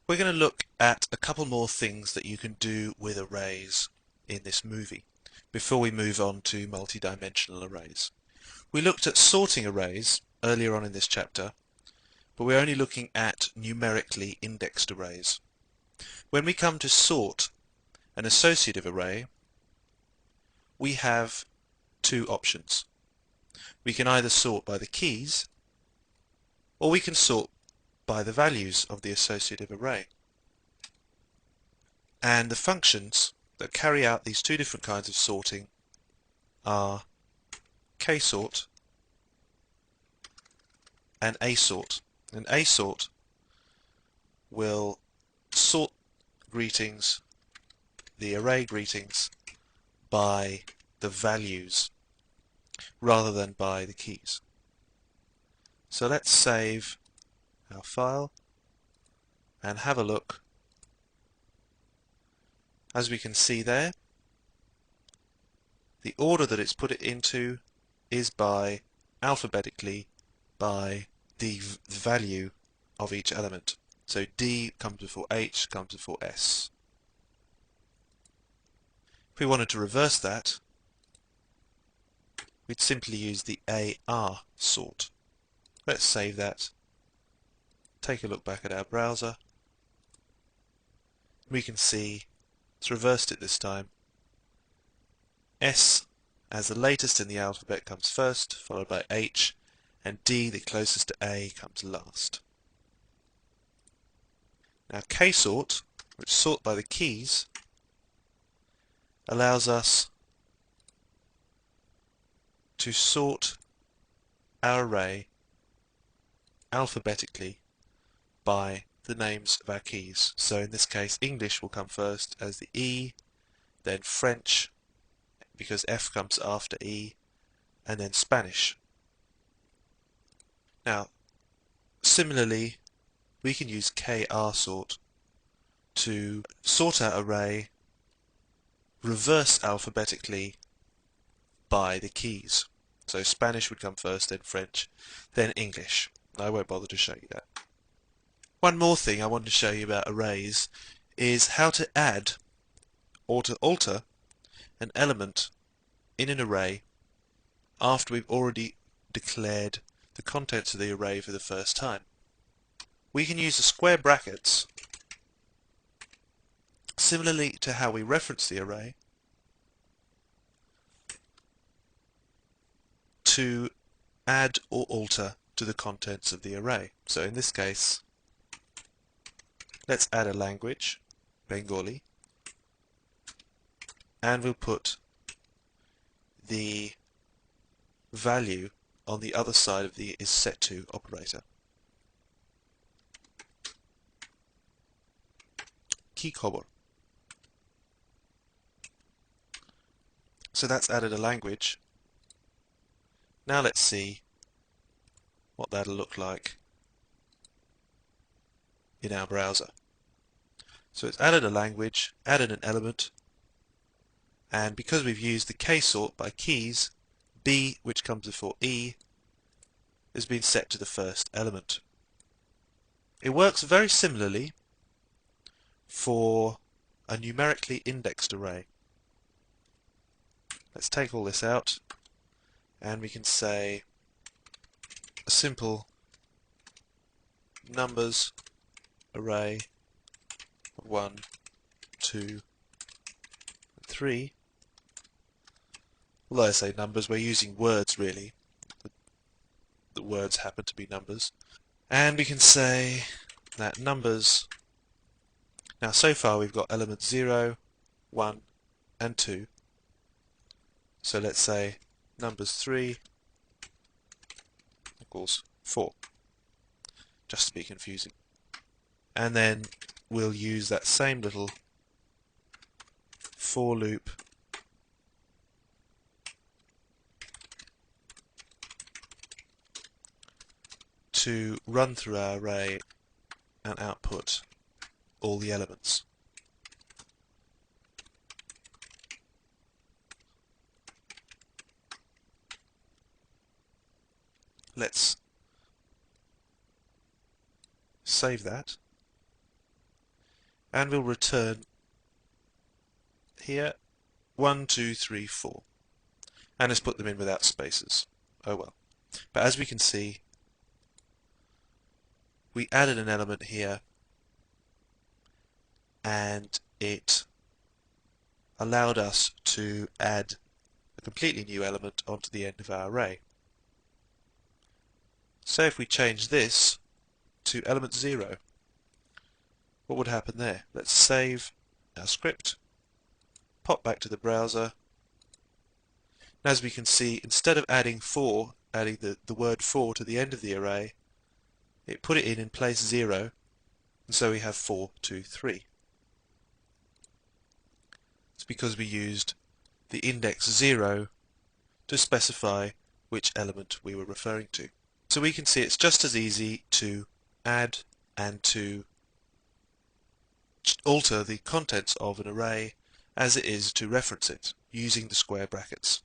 We're going to look at a couple more things that you can do with arrays in this movie before we move on to multi-dimensional arrays. We looked at sorting arrays earlier on in this chapter, but we're only looking at numerically indexed arrays. When we come to sort an associative array, we have two options. We can either sort by the keys, or we can sort by the values of the associative array. And the functions that carry out these two different kinds of sorting are ksort and asort. And asort will sort greetings, the array greetings, by the values rather than by the keys. So let's save our file and have a look. As we can see there, the order that it's put it into is by alphabetically by the value of each element. So D comes before H, comes before S. If we wanted to reverse that, we'd simply use the AR sort. Let's save that. Take a look back at our browser. We can see it's reversed it this time. S, as the latest in the alphabet, comes first, followed by H, and D, the closest to A, comes last. Now ksort, which sort by the keys, allows us to sort our array alphabetically by the names of our keys. So in this case, English will come first as the E, then French, because F comes after E, and then Spanish. Now, similarly, we can use krsort to sort our array reverse alphabetically by the keys. So Spanish would come first, then French, then English. I won't bother to show you that. One more thing I want to show you about arrays is how to add or to alter an element in an array after we've already declared the contents of the array for the first time. We can use the square brackets similarly to how we reference the array to add or alter to the contents of the array. So in this case, let's add a language, Bengali, and we'll put the value on the other side of the is set to operator. Ki khobor. So that's added a language. Now let's see what that'll look like in our browser. So it's added a language, added an element, and because we've used the ksort by keys, B, which comes before E, has been set to the first element. It works very similarly for a numerically indexed array. Let's take all this out, and we can say a simple numbers array of 1, 2, 3. Although I say numbers, we're using words really. The words happen to be numbers. And we can say that numbers, now so far we've got elements 0, 1 and 2. So let's say numbers 3 equals 4, just to be confusing. And then we'll use that same little for loop to run through our array and output all the elements. Let's save that and we'll return here 1, 2, 3, 4, and let's put them in without spaces. Oh well. But as we can see, we added an element here and it allowed us to add a completely new element onto the end of our array. So if we change this to element 0, what would happen there? Let's save our script, pop back to the browser, and as we can see, instead of adding the word 4 to the end of the array, it put it in place 0, and so we have 4, 2, 3. It's because we used the index 0 to specify which element we were referring to. So we can see it's just as easy to add and to alter the contents of an array as it is to reference it using the square brackets.